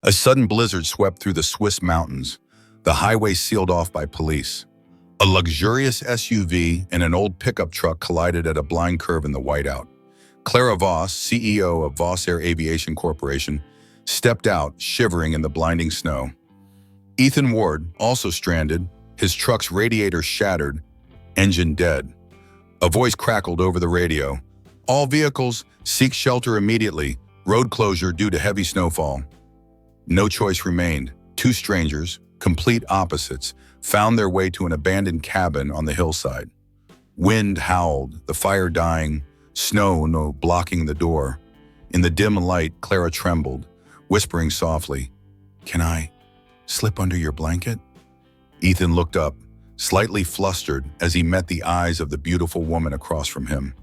A sudden blizzard swept through the Swiss mountains, the highway sealed off by police. A luxurious SUV and an old pickup truck collided at a blind curve in the whiteout. Clara Voss, CEO of Voss Air Aviation Corporation, stepped out, shivering in the blinding snow. Ethan Ward, also stranded, his truck's radiator shattered, engine dead. A voice crackled over the radio. "All vehicles, seek shelter immediately. Road closure due to heavy snowfall." No choice remained. Two strangers, complete opposites, found their way to an abandoned cabin on the hillside. Wind howled, the fire dying, snow blocking the door. In the dim light, Clara trembled, whispering softly, "Can I slip under your blanket?" Ethan looked up, slightly flustered as he met the eyes of the beautiful woman across from him,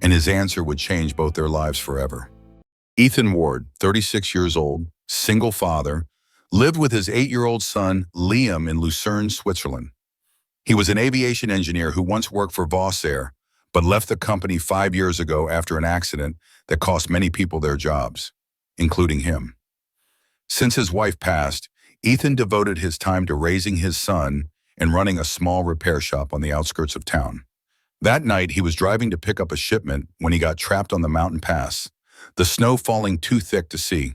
and his answer would change both their lives forever. Ethan Ward, 36 years old, single father, lived with his 8-year-old son, Liam, in Lucerne, Switzerland. He was an aviation engineer who once worked for Voss Air, but left the company 5 years ago after an accident that cost many people their jobs, including him. Since his wife passed, Ethan devoted his time to raising his son and running a small repair shop on the outskirts of town. That night, he was driving to pick up a shipment when he got trapped on the mountain pass, the snow falling too thick to see.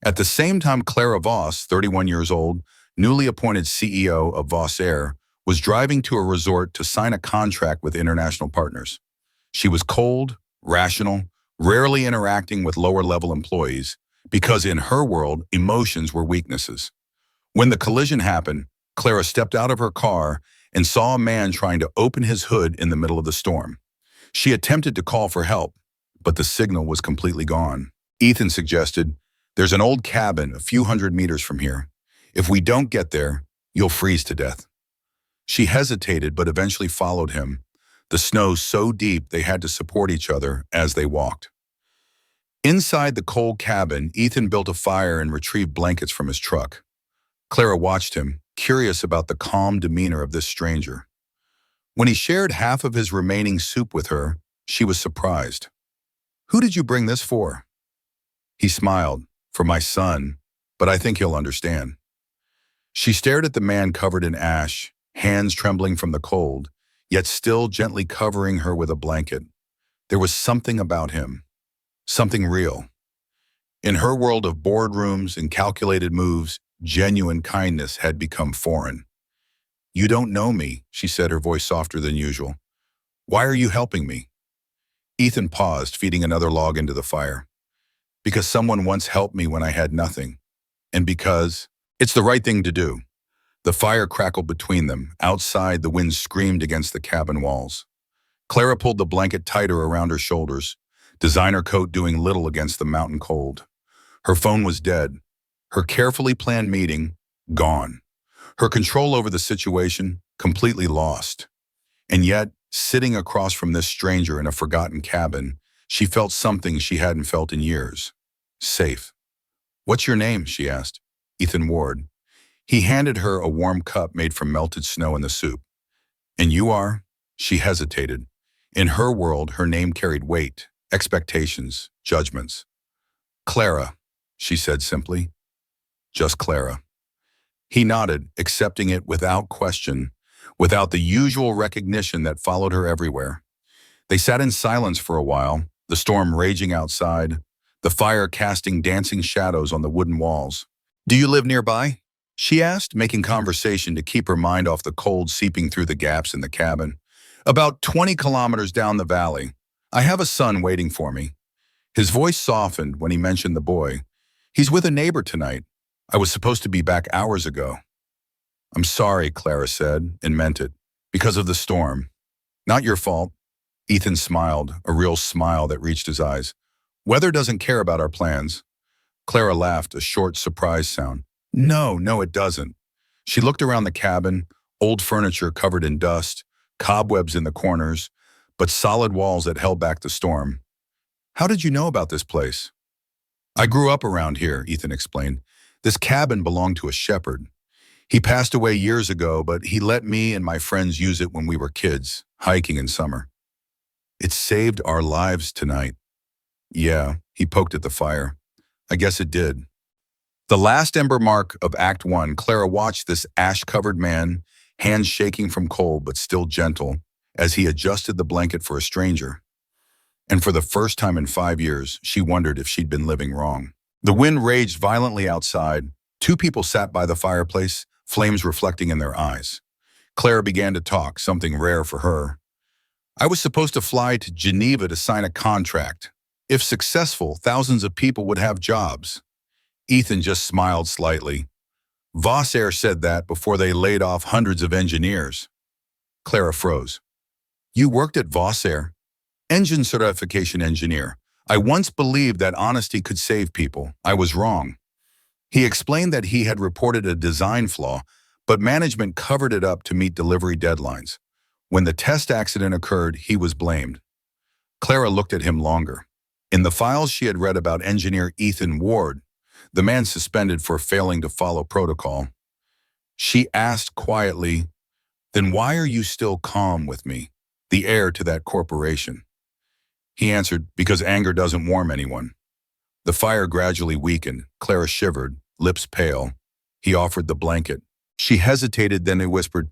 At the same time, Clara Voss, 31 years old, newly appointed CEO of Voss Air, was driving to a resort to sign a contract with international partners. She was cold, rational, rarely interacting with lower-level employees, because in her world, emotions were weaknesses. When the collision happened, Clara stepped out of her car and saw a man trying to open his hood in the middle of the storm. She attempted to call for help, but the signal was completely gone. Ethan suggested, "There's an old cabin a few hundred meters from here. If we don't get there, you'll freeze to death." She hesitated but eventually followed him, the snow so deep they had to support each other as they walked. Inside the cold cabin, Ethan built a fire and retrieved blankets from his truck. Clara watched him, curious about the calm demeanor of this stranger. When he shared half of his remaining soup with her, she was surprised. "Who did you bring this for?" He smiled. "For my son, but I think he'll understand." She stared at the man covered in ash, hands trembling from the cold, yet still gently covering her with a blanket. There was something about him, something real. In her world of boardrooms and calculated moves, genuine kindness had become foreign. "You don't know me," she said, her voice softer than usual. "Why are you helping me?" Ethan paused, feeding another log into the fire. "Because someone once helped me when I had nothing. And because it's the right thing to do." The fire crackled between them. Outside, the wind screamed against the cabin walls. Clara pulled the blanket tighter around her shoulders, designer coat doing little against the mountain cold. Her phone was dead. Her carefully planned meeting, gone. Her control over the situation, completely lost. And yet, sitting across from this stranger in a forgotten cabin, she felt something she hadn't felt in years. Safe. "What's your name?" she asked. "Ethan Ward." He handed her a warm cup made from melted snow in the soup. "And you are?" She hesitated. In her world, her name carried weight, expectations, judgments. "Clara," she said simply. Just Clara. He nodded, accepting it without question, without the usual recognition that followed her everywhere. They sat in silence for a while, the storm raging outside, the fire casting dancing shadows on the wooden walls. "Do you live nearby?" she asked, making conversation to keep her mind off the cold seeping through the gaps in the cabin. "About 20 kilometers down the valley. I have a son waiting for me." His voice softened when he mentioned the boy. "He's with a neighbor tonight. I was supposed to be back hours ago." "I'm sorry," Clara said, and meant it, "because of the storm." "Not your fault." Ethan smiled, a real smile that reached his eyes. "Weather doesn't care about our plans." Clara laughed, a short, surprised sound. No, it doesn't." She looked around the cabin, old furniture covered in dust, cobwebs in the corners, but solid walls that held back the storm. "How did you know about this place?" "I grew up around here," Ethan explained. "This cabin belonged to a shepherd. He passed away years ago, but he let me and my friends use it when we were kids, hiking in summer." "It saved our lives tonight." "Yeah," he poked at the fire. "I guess it did." The last ember mark of Act 1, Clara watched this ash-covered man, hands shaking from cold but still gentle, as he adjusted the blanket for a stranger. And for the first time in 5 years, she wondered if she'd been living wrong. The wind raged violently outside. Two people sat by the fireplace, flames reflecting in their eyes. Clara began to talk, something rare for her. I was supposed to fly to Geneva to sign a contract. If successful, thousands of people would have jobs. Ethan just smiled slightly. Voss Air said that before they laid off hundreds of engineers. Clara froze. You worked at Voss Air? Engine certification engineer. I once believed that honesty could save people. I was wrong. He explained that he had reported a design flaw, but management covered it up to meet delivery deadlines. When the test accident occurred, he was blamed. Clara looked at him longer. In the files she had read about engineer Ethan Ward, the man suspended for failing to follow protocol, she asked quietly, "Then why are you still calm with me, the heir to that corporation?" He answered, "Because anger doesn't warm anyone." The fire gradually weakened. Clara shivered, lips pale. He offered the blanket. She hesitated, then he whispered,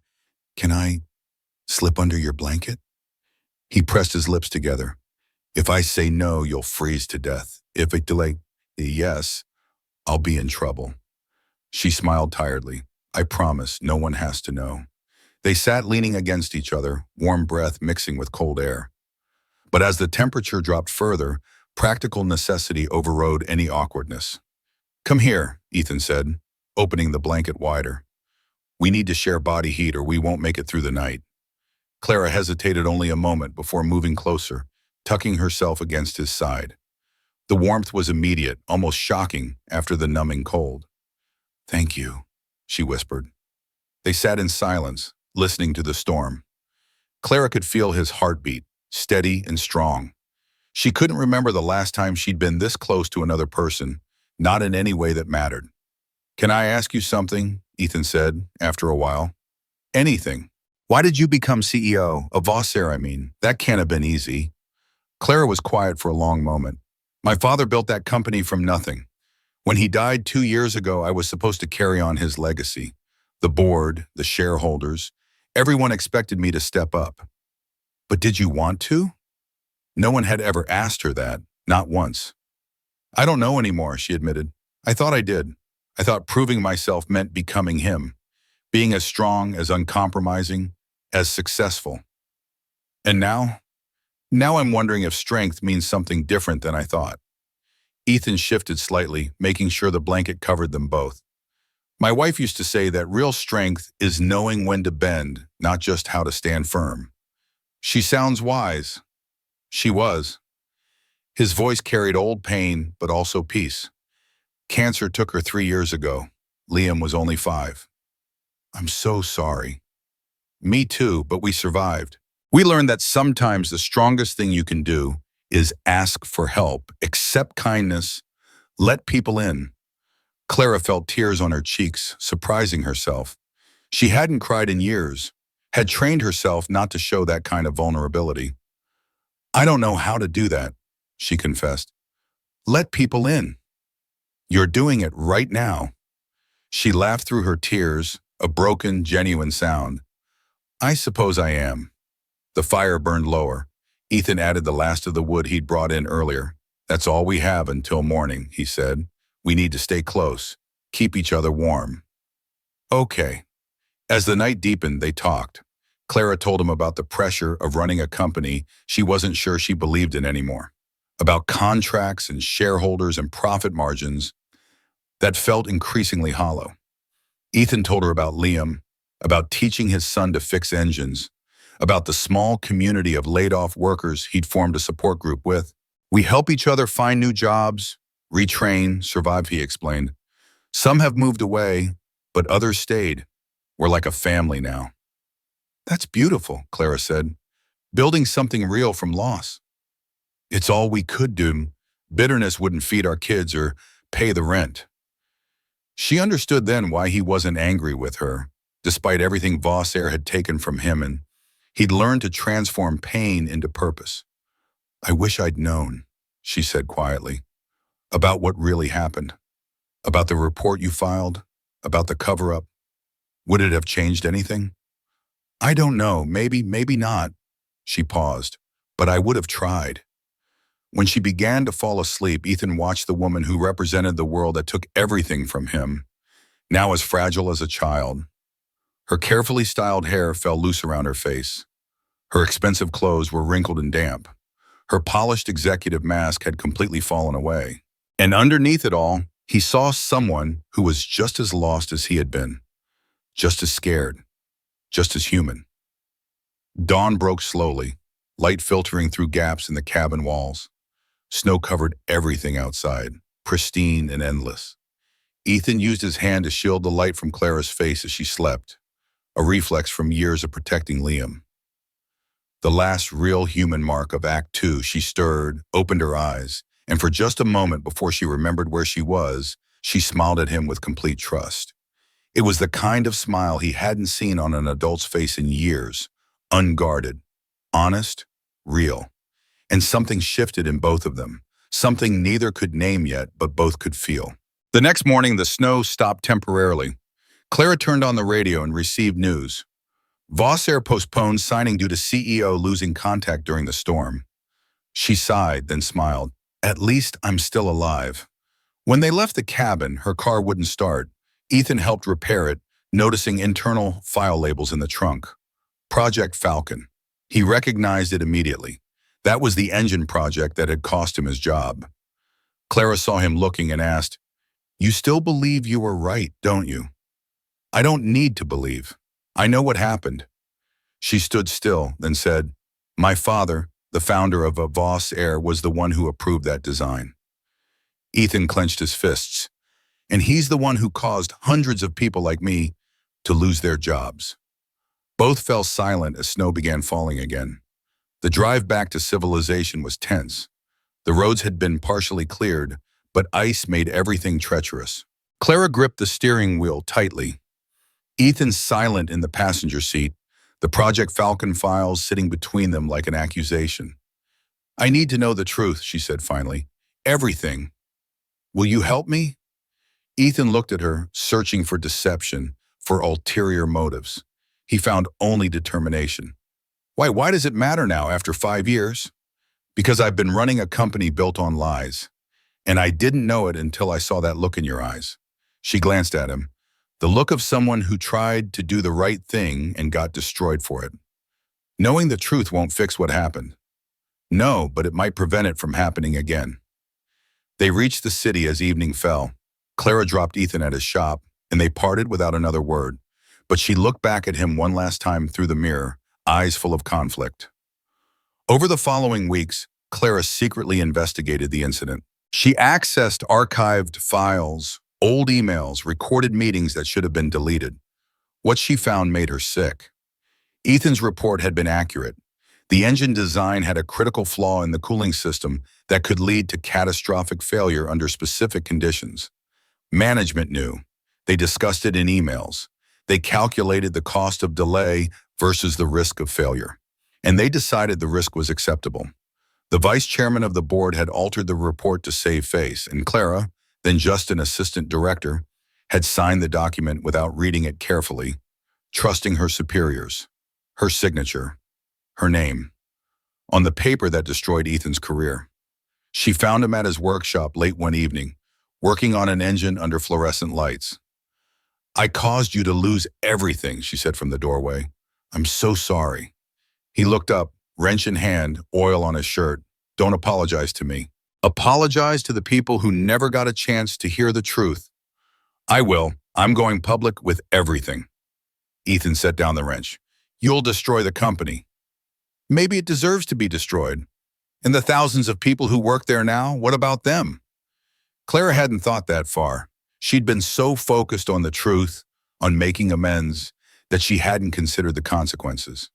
"Can I slip under your blanket?" He pressed his lips together. "If I say no, you'll freeze to death. If I delay yes, I'll be in trouble." She smiled tiredly. "I promise, no one has to know." They sat leaning against each other, warm breath mixing with cold air. But as the temperature dropped further, practical necessity overrode any awkwardness. "Come here," Ethan said, opening the blanket wider. "We need to share body heat or we won't make it through the night." Clara hesitated only a moment before moving closer, tucking herself against his side. The warmth was immediate, almost shocking after the numbing cold. "Thank you," she whispered. They sat in silence, listening to the storm. Clara could feel his heartbeat, steady and strong. She couldn't remember the last time she'd been this close to another person, not in any way that mattered. "Can I ask you something?" Ethan said, after a while. "Anything. Why did you become CEO? Of Voss Air, I mean. That can't have been easy." Clara was quiet for a long moment. "My father built that company from nothing. When he died 2 years ago, I was supposed to carry on his legacy. The board, the shareholders, everyone expected me to step up. But did you want to?" No one had ever asked her that, not once. "I don't know anymore," she admitted. "I thought I did. I thought proving myself meant becoming him, being as strong, as uncompromising, as successful. And now I'm wondering if strength means something different than I thought." Ethan shifted slightly, making sure the blanket covered them both. "My wife used to say that real strength is knowing when to bend, not just how to stand firm." "She sounds wise." She was. His voice carried old pain, but also peace. "Cancer took her 3 years ago. Liam was only 5. I'm so sorry." "Me too, but we survived. We learned that sometimes the strongest thing you can do is ask for help, accept kindness, let people in." Clara felt tears on her cheeks, surprising herself. She hadn't cried in years, had trained herself not to show that kind of vulnerability. "I don't know how to do that," she confessed. "Let people in." "You're doing it right now." She laughed through her tears, a broken, genuine sound. "I suppose I am." The fire burned lower. Ethan added the last of the wood he'd brought in earlier. "That's all we have until morning," he said. "We need to stay close, keep each other warm." "Okay." As the night deepened, they talked. Clara told him about the pressure of running a company she wasn't sure she believed in anymore, about contracts and shareholders and profit margins that felt increasingly hollow. Ethan told her about Liam, about teaching his son to fix engines, about the small community of laid-off workers he'd formed a support group with. "We help each other find new jobs, retrain, survive," he explained. "Some have moved away, but others stayed. We're like a family now." "That's beautiful," Clara said. "Building something real from loss." "It's all we could do. Bitterness wouldn't feed our kids or pay the rent." She understood then why he wasn't angry with her, despite everything Voss Air had taken from him, and he'd learned to transform pain into purpose. "I wish I'd known," she said quietly, "about what really happened." About the report you filed? About the cover-up? Would it have changed anything? I don't know. Maybe not. She paused. But I would have tried. When she began to fall asleep, Ethan watched the woman who represented the world that took everything from him, now as fragile as a child. Her carefully styled hair fell loose around her face. Her expensive clothes were wrinkled and damp. Her polished executive mask had completely fallen away. And underneath it all, he saw someone who was just as lost as he had been, just as scared, just as human. Dawn broke slowly, light filtering through gaps in the cabin walls. Snow covered everything outside, pristine and endless. Ethan used his hand to shield the light from Clara's face as she slept, a reflex from years of protecting Liam. The last real human mark of Act Two, she stirred, opened her eyes, and for just a moment before she remembered where she was, she smiled at him with complete trust. It was the kind of smile he hadn't seen on an adult's face in years, unguarded, honest, real. And something shifted in both of them, something neither could name yet, but both could feel. The next morning, the snow stopped temporarily. Clara turned on the radio and received news. Voss Air postponed signing due to CEO losing contact during the storm. She sighed, then smiled. At least I'm still alive. When they left the cabin, her car wouldn't start. Ethan helped repair it, noticing internal file labels in the trunk. Project Falcon. He recognized it immediately. That was the engine project that had cost him his job. Clara saw him looking and asked, "You still believe you were right, don't you?" "I don't need to believe. I know what happened." She stood still, then said, "My father, the founder of Voss Air, was the one who approved that design." Ethan clenched his fists. "And he's the one who caused hundreds of people like me to lose their jobs." Both fell silent as snow began falling again. The drive back to civilization was tense. The roads had been partially cleared, but ice made everything treacherous. Clara gripped the steering wheel tightly. Ethan silent in the passenger seat, the Project Falcon files sitting between them like an accusation. "I need to know the truth," she said finally. "Everything. Will you help me?" Ethan looked at her, searching for deception, for ulterior motives. He found only determination. Why does it matter now after 5 years? "Because I've been running a company built on lies. And I didn't know it until I saw that look in your eyes." She glanced at him. The look of someone who tried to do the right thing and got destroyed for it. "Knowing the truth won't fix what happened." "No, but it might prevent it from happening again." They reached the city as evening fell. Clara dropped Ethan at his shop, and they parted without another word. But she looked back at him one last time through the mirror, eyes full of conflict. Over the following weeks, Clara secretly investigated the incident. She accessed archived files, old emails, recorded meetings that should have been deleted. What she found made her sick. Ethan's report had been accurate. The engine design had a critical flaw in the cooling system that could lead to catastrophic failure under specific conditions. Management knew. They discussed it in emails. They calculated the cost of delay versus the risk of failure. And they decided the risk was acceptable. The vice chairman of the board had altered the report to save face, and Clara, then just an assistant director, had signed the document without reading it carefully, trusting her superiors, her signature, her name, on the paper that destroyed Ethan's career. She found him at his workshop late one evening, working on an engine under fluorescent lights. "I caused you to lose everything," she said from the doorway. "I'm so sorry." He looked up, wrench in hand, oil on his shirt. "Don't apologize to me. Apologize to the people who never got a chance to hear the truth." "I will. I'm going public with everything." Ethan set down the wrench. "You'll destroy the company." "Maybe it deserves to be destroyed. And the thousands of people who work there now, what about them?" Clara hadn't thought that far. She'd been so focused on the truth, on making amends, that she hadn't considered the consequences.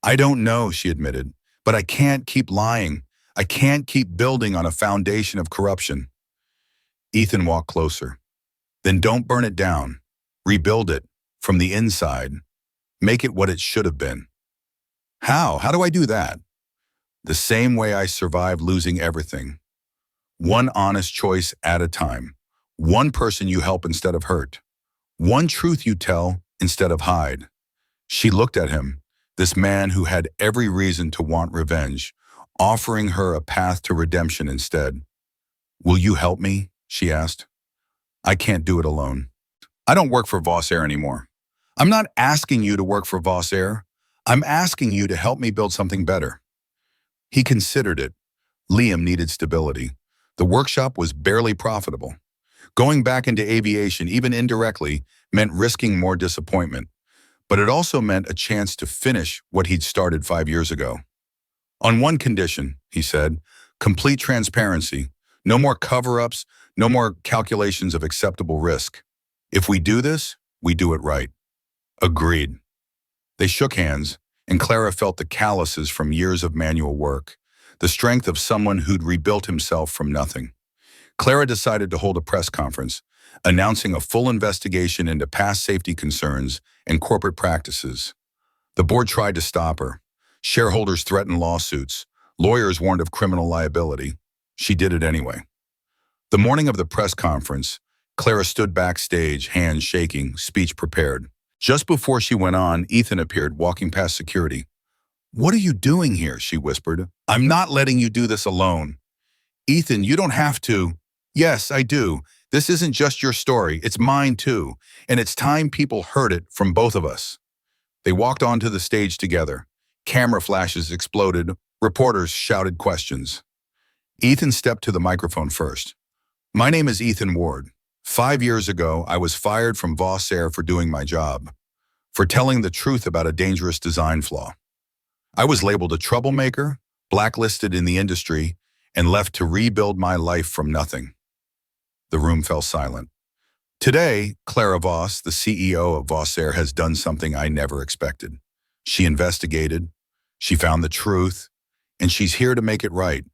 "I don't know," she admitted, "but I can't keep lying. I can't keep building on a foundation of corruption." Ethan walked closer. "Then don't burn it down. Rebuild it from the inside. Make it what it should have been." "How? How do I do that?" "The same way I survived losing everything. One honest choice at a time. One person you help instead of hurt. One truth you tell instead of hide. She looked at him, this man who had every reason to want revenge, offering her a path to redemption instead. Will you help me? She asked. I can't do it alone. I don't work for Voss Air anymore. I'm not asking you to work for Voss Air. I'm asking you to help me build something better. He considered it. Liam needed stability. The workshop was barely profitable. Going back into aviation, even indirectly, meant risking more disappointment. But it also meant a chance to finish what he'd started 5 years ago. On one condition, he said, complete transparency. No more cover-ups, no more calculations of acceptable risk. If we do this, we do it right. Agreed. They shook hands, and Clara felt the calluses from years of manual work, the strength of someone who'd rebuilt himself from nothing. Clara decided to hold a press conference, announcing a full investigation into past safety concerns and corporate practices. The board tried to stop her. Shareholders threatened lawsuits. Lawyers warned of criminal liability. She did it anyway. The morning of the press conference, Clara stood backstage, hands shaking, speech prepared. Just before she went on, Ethan appeared, walking past security. "What are you doing here?" she whispered. "I'm not letting you do this alone." "Ethan, you don't have to." "Yes, I do. This isn't just your story, it's mine too. And it's time people heard it from both of us." They walked onto the stage together. Camera flashes exploded. Reporters shouted questions. Ethan stepped to the microphone first. "My name is Ethan Ward. 5 years ago, I was fired from Voss Air for doing my job, for telling the truth about a dangerous design flaw. I was labeled a troublemaker, blacklisted in the industry, and left to rebuild my life from nothing." The room fell silent. Today, Clara Voss, the CEO of Voss Air, has done something I never expected. She investigated, she found the truth, and she's here to make it right.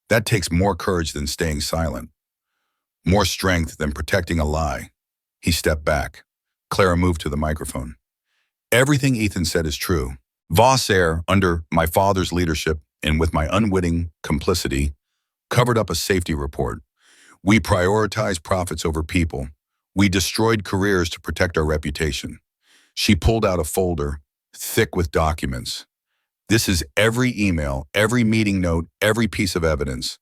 That takes more courage than staying silent, more strength than protecting a lie. He stepped back. Clara moved to the microphone. "Everything Ethan said is true. Voss Air, under my father's leadership and with my unwitting complicity, covered up a safety report. We prioritized profits over people. We destroyed careers to protect our reputation." She pulled out a folder, thick with documents. "This is every email, every meeting note, every piece of evidence.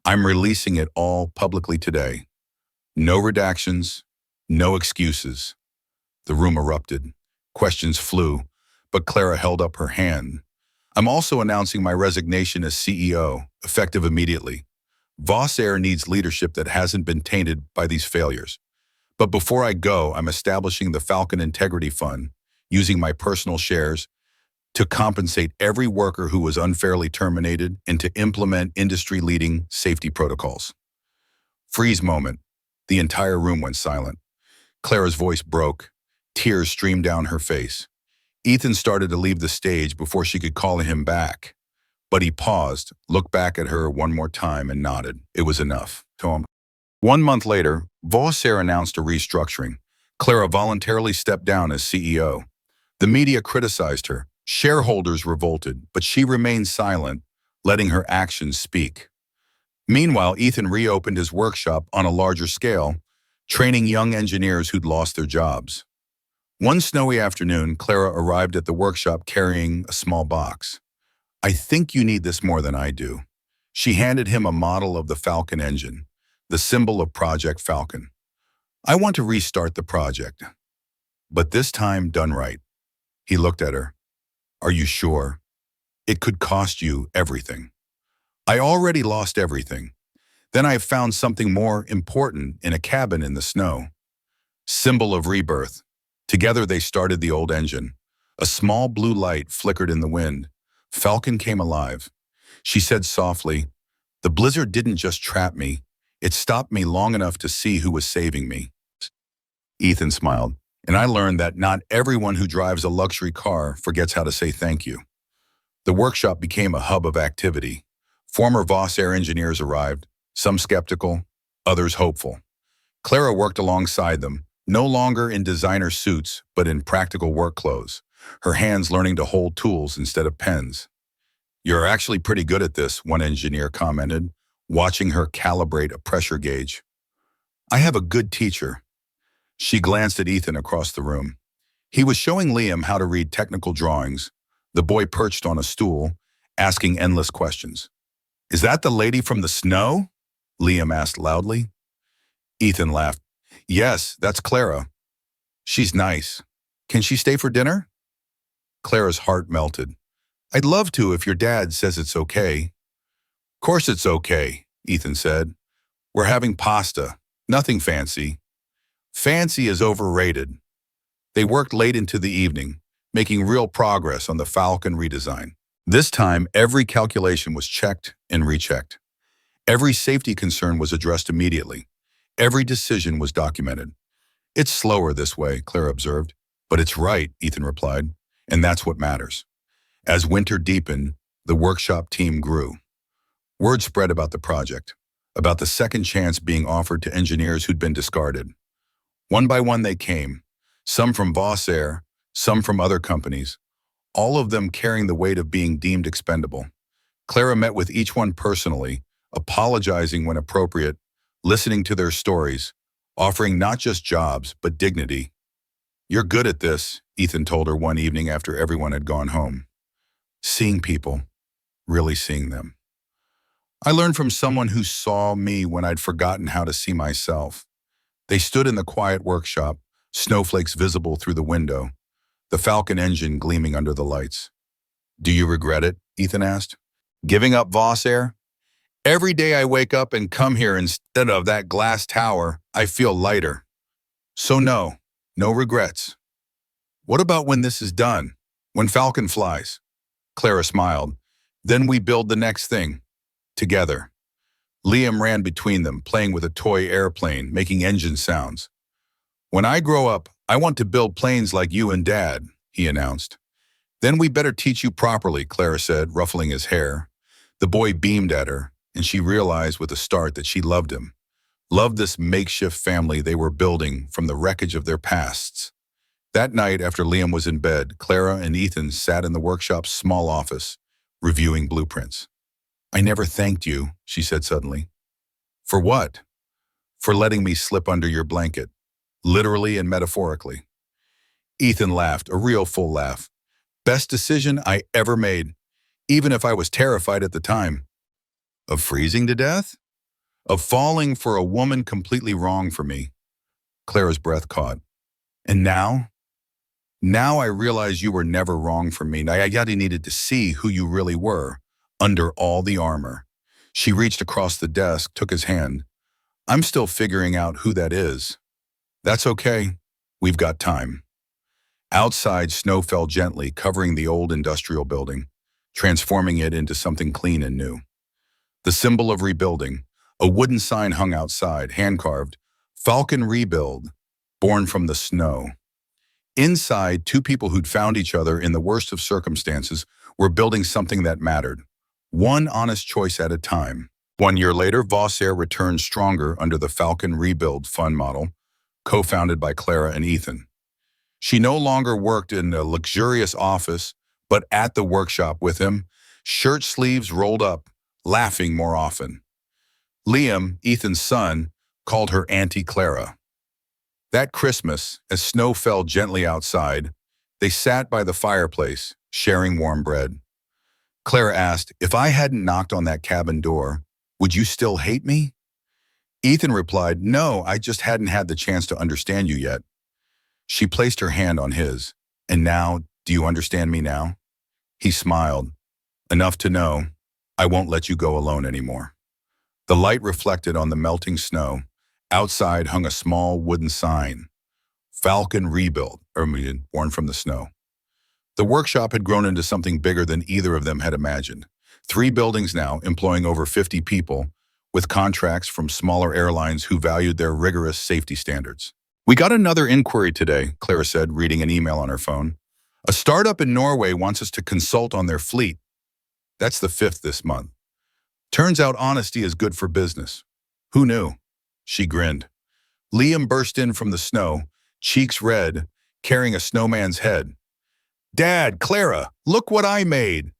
I'm releasing it all publicly today. No redactions, no excuses." The room erupted. Questions flew, but Clara held up her hand. "I'm also announcing my resignation as CEO, effective immediately. Voss Air needs leadership that hasn't been tainted by these failures. But before I go, I'm establishing the Falcon Integrity Fund, using my personal shares to compensate every worker who was unfairly terminated and to implement industry-leading safety protocols." Freeze moment. The entire room went silent. Clara's voice broke. Tears streamed down her face. Ethan started to leave the stage before she could call him back. But he paused, looked back at her one more time, and nodded. It was enough. 1 month later, Voss Air announced a restructuring. Clara voluntarily stepped down as CEO. The media criticized her. Shareholders revolted, but she remained silent, letting her actions speak. Meanwhile, Ethan reopened his workshop on a larger scale, training young engineers who'd lost their jobs. One snowy afternoon, Clara arrived at the workshop carrying a small box. "I think you need this more than I do." She handed him a model of the Falcon engine, the symbol of Project Falcon. "I want to restart the project, but this time done right." He looked at her. "Are you sure? It could cost you everything." "I already lost everything. Then I found something more important in a cabin in the snow." Symbol of rebirth. Together they started the old engine. A small blue light flickered in the wind. Falcon came alive. She said softly, "The blizzard didn't just trap me. It stopped me long enough to see who was saving me." Ethan smiled. "And I learned that not everyone who drives a luxury car forgets how to say thank you." The workshop became a hub of activity. Former Voss Air engineers arrived, some skeptical, others hopeful. Clara worked alongside them, no longer in designer suits, but in practical work clothes, her hands learning to hold tools instead of pens. "You're actually pretty good at this," one engineer commented, watching her calibrate a pressure gauge. I have a good teacher. She glanced at Ethan across the room. He was showing Liam how to read technical drawings, the boy perched on a stool, asking endless questions. Is that the lady from the snow? Liam asked loudly. Ethan laughed. Yes, that's Clara. She's nice. Can she stay for dinner? Clara's heart melted. I'd love to if your dad says it's okay. Course it's okay, Ethan said. We're having pasta. Nothing fancy. Fancy is overrated. They worked late into the evening, making real progress on the Falcon redesign. This time, every calculation was checked and rechecked. Every safety concern was addressed immediately. Every decision was documented. It's slower this way, Clara observed. But it's right, Ethan replied, and that's what matters. As winter deepened, the workshop team grew. Word spread about the project, about the second chance being offered to engineers who'd been discarded. One by one they came, some from Voss, some from other companies, all of them carrying the weight of being deemed expendable. Clara met with each one personally, apologizing when appropriate, listening to their stories, offering not just jobs, but dignity. You're good at this, Ethan told her one evening after everyone had gone home. Seeing people, really seeing them. I learned from someone who saw me when I'd forgotten how to see myself. They stood in the quiet workshop, snowflakes visible through the window, the Falcon engine gleaming under the lights. Do you regret it? Ethan asked. Giving up Voss Air? Every day I wake up and come here instead of that glass tower, I feel lighter. So no regrets. What about when this is done? When Falcon flies? Clara smiled. Then we build the next thing. Together. Liam ran between them, playing with a toy airplane, making engine sounds. When I grow up, I want to build planes like you and Dad, he announced. Then we better teach you properly, Clara said, ruffling his hair. The boy beamed at her, and she realized with a start that she loved him. Loved this makeshift family they were building from the wreckage of their pasts. That night, after Liam was in bed, Clara and Ethan sat in the workshop's small office, reviewing blueprints. I never thanked you, she said suddenly. For what? For letting me slip under your blanket, literally and metaphorically. Ethan laughed, a real full laugh. Best decision I ever made, even if I was terrified at the time. Of freezing to death? Of falling for a woman completely wrong for me. Clara's breath caught. And now? Now I realize you were never wrong for me. I needed to see who you really were, under all the armor. She reached across the desk, took his hand. I'm still figuring out who that is. That's okay. We've got time. Outside, snow fell gently, covering the old industrial building, transforming it into something clean and new. The symbol of rebuilding, a wooden sign hung outside, hand-carved, Falcon Rebuild, born from the snow. Inside, two people who'd found each other in the worst of circumstances were building something that mattered. One honest choice at a time. 1 year later, Voss Air returned stronger under the Falcon Rebuild Fund model, co-founded by Clara and Ethan. She no longer worked in a luxurious office, but at the workshop with him, shirt sleeves rolled up, laughing more often. Liam, Ethan's son, called her Auntie Clara. That Christmas, as snow fell gently outside, they sat by the fireplace, sharing warm bread. Clara asked, if I hadn't knocked on that cabin door, would you still hate me? Ethan replied, no, I just hadn't had the chance to understand you yet. She placed her hand on his. And now, do you understand me now? He smiled. Enough to know, I won't let you go alone anymore. The light reflected on the melting snow. Outside hung a small wooden sign. Falcon Rebuild, born from the snow. The workshop had grown into something bigger than either of them had imagined. 3 buildings now, employing over 50 people, with contracts from smaller airlines who valued their rigorous safety standards. We got another inquiry today, Clara said, reading an email on her phone. A startup in Norway wants us to consult on their fleet. That's the 5th this month. Turns out honesty is good for business. Who knew? She grinned. Liam burst in from the snow, cheeks red, carrying a snowman's head. Dad, Clara, look what I made.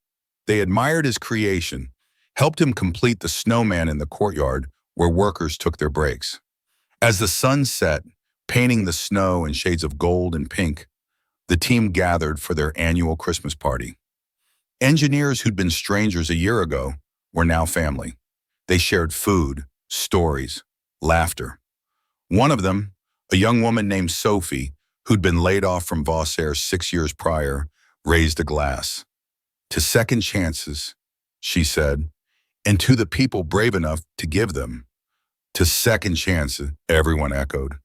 They admired his creation, helped him complete the snowman in the courtyard where workers took their breaks. As the sun set, painting the snow in shades of gold and pink, the team gathered for their annual Christmas party. Engineers who'd been strangers a year ago were now family. They shared food, stories, laughter. One of them, a young woman named Sophie, who'd been laid off from Voss Air 6 years prior, raised a glass. To second chances, she said, and to the people brave enough to give them. To second chances, everyone echoed.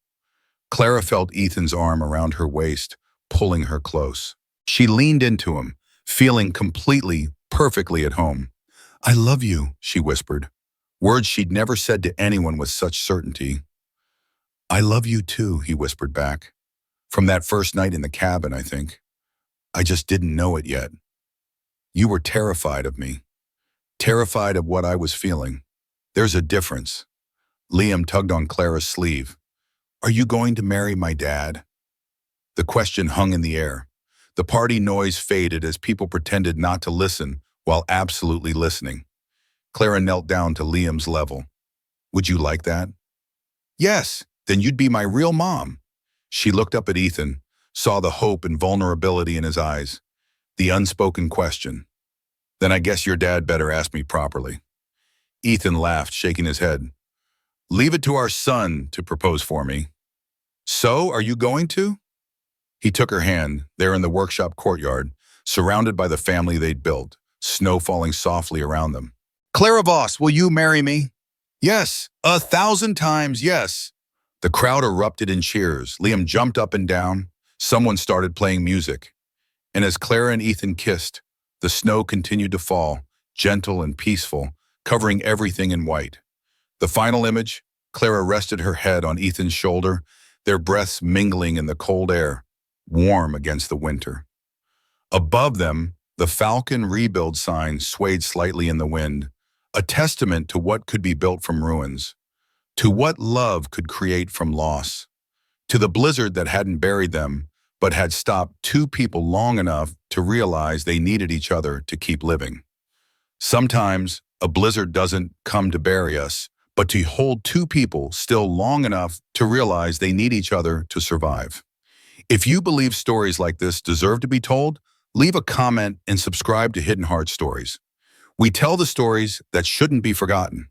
Clara felt Ethan's arm around her waist, pulling her close. She leaned into him, feeling completely, perfectly at home. "I love you," she whispered, words she'd never said to anyone with such certainty. "I love you too," he whispered back. "From that first night in the cabin, I think. I just didn't know it yet. You were terrified of me, terrified of what I was feeling. There's a difference." Liam tugged on Clara's sleeve. "Are you going to marry my dad?" The question hung in the air. The party noise faded as people pretended not to listen while absolutely listening. Clara knelt down to Liam's level. "Would you like that?" "Yes, then you'd be my real mom." She looked up at Ethan, saw the hope and vulnerability in his eyes. The unspoken question. "Then I guess your dad better ask me properly." Ethan laughed, shaking his head. "Leave it to our son to propose for me." "So, are you going to?" He took her hand, there in the workshop courtyard, surrounded by the family they'd built, snow falling softly around them. "Clara Voss, will you marry me?" "Yes, 1,000 times yes." The crowd erupted in cheers. Liam jumped up and down. Someone started playing music. And as Clara and Ethan kissed, the snow continued to fall, gentle and peaceful, covering everything in white. The final image, Clara rested her head on Ethan's shoulder, their breaths mingling in the cold air, warm against the winter. Above them, the Falcon Rebuild sign swayed slightly in the wind, a testament to what could be built from ruins, to what love could create from loss, to the blizzard that hadn't buried them, but had stopped two people long enough to realize they needed each other to keep living. Sometimes, a blizzard doesn't come to bury us, but to hold two people still long enough to realize they need each other to survive. If you believe stories like this deserve to be told, leave a comment and subscribe to Hidden Heart Stories. We tell the stories that shouldn't be forgotten.